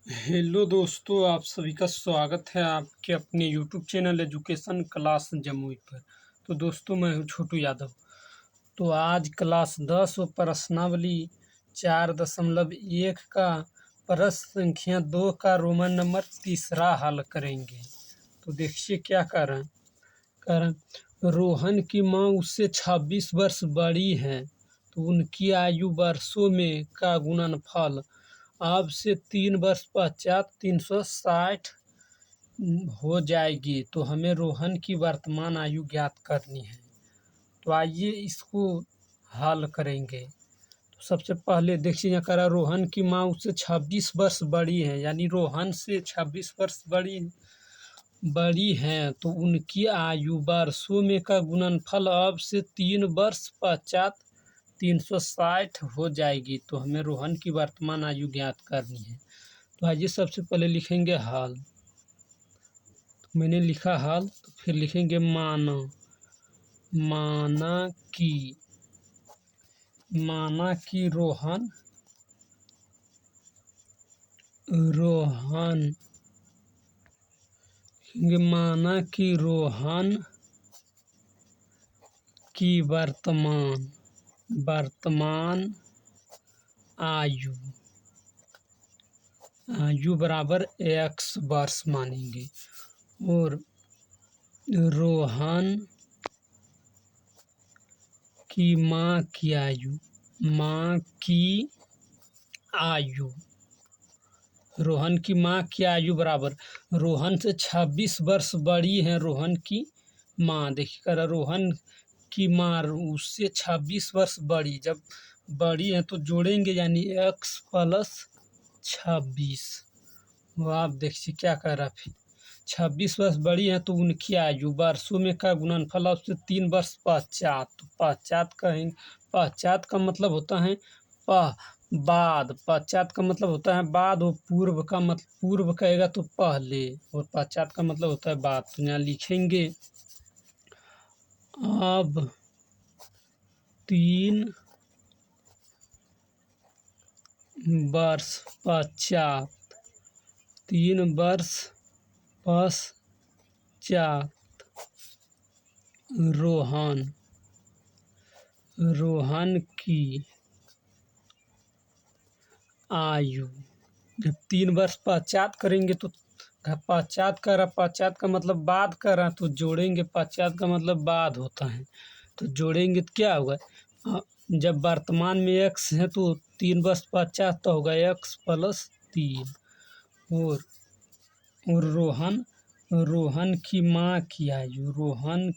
Hello दोस्तों, आप सभी का स्वागत है आपके अपने YouTube channel education class Jamui पर। तो दोस्तों, मैं हूँ छोटू यादव। तो आज क्लास 10 और प्रश्नावली 4.1 का प्रश्न संख्या 2 का रोमन नंबर तीसरा हल करेंगे। तो देखिए क्या कारण रोहन की माँ उससे 26 वर्ष बड़ी है, तो उनकी आयु वर्षों में का गुणनफल अब से 3 वर्ष पश्चात 360 हो जाएगी। तो हमें रोहन की वर्तमान आयु ज्ञात करनी है। तो आइए इसको हल करेंगे। तो सबसे पहले देखिए यहाँ करा रोहन की माँ उससे 26 वर्ष बड़ी है, यानी रोहन से 26 वर्ष बड़ी हैं, तो उनकी आयु वर्षों में का गुणनफल अब से 3 वर्ष पश्चात 360 हो जाएगी। तो हमें रोहन की वर्तमान आयु ज्ञात करनी है। तो आइए सबसे पहले लिखेंगे हाल। तो मैंने लिखा हाल, तो फिर लिखेंगे माना कि रोहन माना कि रोहन की वर्तमान आयु बराबर x वर्ष मानेंगे, और रोहन की माँ की आयु बराबर रोहन से 26 वर्ष बड़ी है रोहन की माँ। देखिए कर रोहन की माँ उससे 26 वर्ष बड़ी, जब बड़ी है तो जोड़ेंगे यानी x + 26। वो आप देखिए क्या कर रहा फिर 26 वर्ष बड़ी है, तो उनकी आयु वर्षों में का गुणनफल अब से 3 वर्ष पश्चात। तो पश्चात कहेंगे, पश्चात का मतलब होता है बाद, पश्चात का मतलब होता है बाद, और पूर्व का मतलब पूर्व कहेगा तो पहले, और पश्चात का मतलब होता है बाद। तो यहाँ लिखेंगे अब 3 वर्ष पश्चात रोहन की आयु, जब 3 वर्ष पश्चात करेंगे तो पश्चात का मतलब बाद कर रहा, तो जोड़ेंगे, पश्चात का मतलब बाद होता है, तो जोड़ेंगे तो क्या होगा, जब वर्तमान में x है तो 3 वर्ष पश्चात तो होगा x + 3, और रोहन की माँ की आयु, रोहन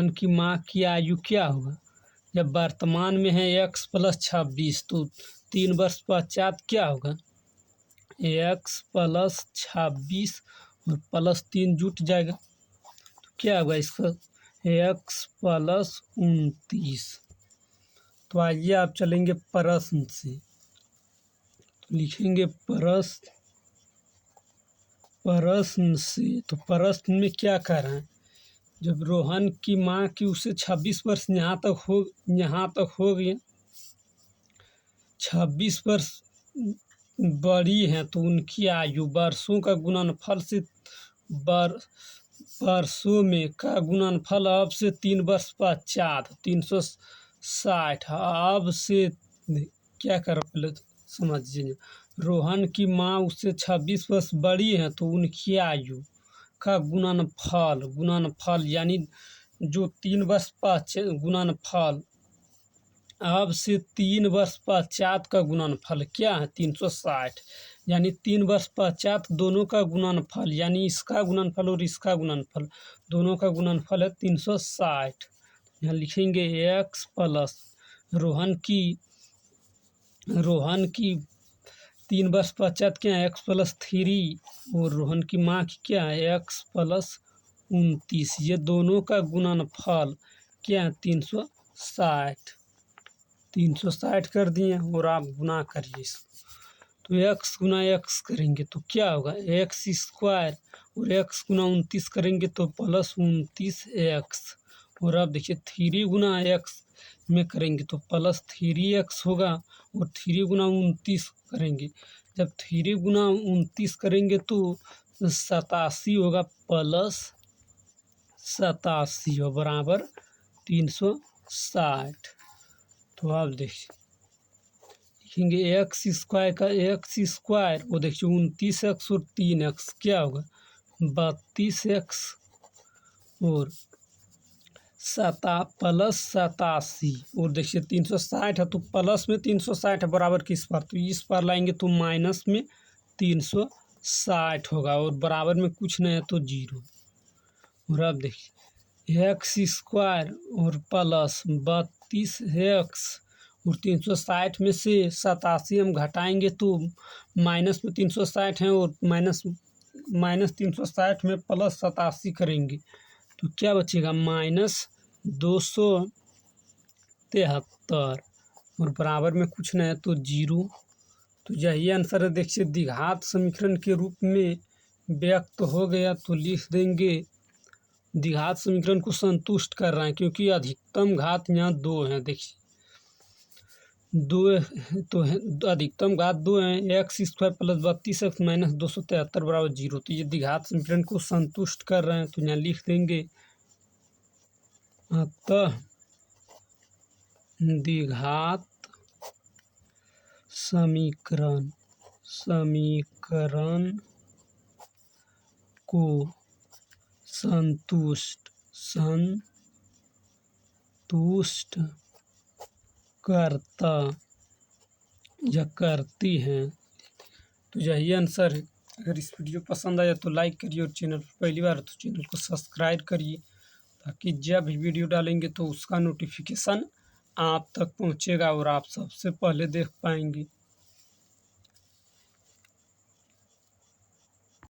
की माँ की आयु क्या होगा, जब वर्तमान में है x + 26, तो 3 वर्ष पश्चात क्या होगा x + 26 और +3 जुट जाएगा, तो क्या होगा इसका x + 29। तो आइए आप चलेंगे प्रश्न से। तो लिखेंगे प्रश्न से। तो प्रश्न में क्या कर रहे हैं, जब रोहन की माँ की उससे 26 वर्ष यहाँ तक हो गए, 26 वर्ष बड़ी है, तो उनकी आयु वर्षों का गुणनफल से वर्षों में का गुणनफल अब से 3 वर्ष पश्चात 360। अब से क्या कर पहले समझिए, रोहन की माँ उससे 26 वर्ष बड़ी है, तो उनकी आयु का गुणनफल यानी जो 3 वर्ष पश्चात गुणनफल अब से 3 वर्ष पश्चात का गुणनफल क्या है 360, यानी 3 वर्ष पश्चात दोनों का गुणनफल, यानी इसका गुणनफल और इसका गुणनफल दोनों का गुणनफल है 360। यहाँ लिखेंगे x प्लस रोहन की 3 वर्ष पश्चात क्या है x + 3, और रोहन की माँ की क्या है x + 29। ये दोनों का गुणनफल क्या है 360 कर दिए, और आप गुना करिए इसको। तो x गुना x करेंगे तो क्या होगा x² और x गुना 29 करेंगे तो +29x, और अब देखिए 3 गुना एक्स में करेंगे तो प्लस 3x होगा, और 3 गुना 29 करेंगे, जब 3 गुना 29 करेंगे तो 87 होगा, प्लस 87 और बराबर 360। तो आप देखेंगे एक्स स्क्वायर का एक्स स्क्वायर, वो देखिए 29x और 3x क्या होगा 32x, और प्लस 87, और देखिए 360 है तो प्लस में 360 है बराबर किस पर, तो इस पर लाएंगे तो माइनस में 360 होगा, और बराबर में कुछ नहीं है तो 0। और अब देखिए एक्स स्क्वायर और प्लस 32x और 360 में से 87 हम घटाएंगे तो माइनस में 360 है, और माइनस 360 में प्लस 87 करेंगे तो क्या बचेगा -273, और बराबर में कुछ नहीं है तो 0। तो यही आंसर है। देखिए द्विघात समीकरण के रूप में व्यक्त हो गया, तो लिख देंगे द्विघात समीकरण को संतुष्ट कर रहे हैं, क्योंकि अधिकतम घात यहाँ 2 है। देखिए 2 तो है, अधिकतम घात 2 है, x square plus 32x minus 273 बराबर 0। तो ये द्विघात समीकरण को संतुष्ट कर रहे हैं, तो यहाँ लिख देंगे अतः द्विघात समीकरण को संतुष्ट करता या करती हैं। तो यही आंसर है। अगर इस वीडियो पसंद आया तो लाइक करिए, और चैनल पर पहली बार तो चैनल को सब्सक्राइब करिए, ताकि जब भी वीडियो डालेंगे तो उसका नोटिफिकेशन आप तक पहुंचेगा और आप सबसे पहले देख पाएंगे।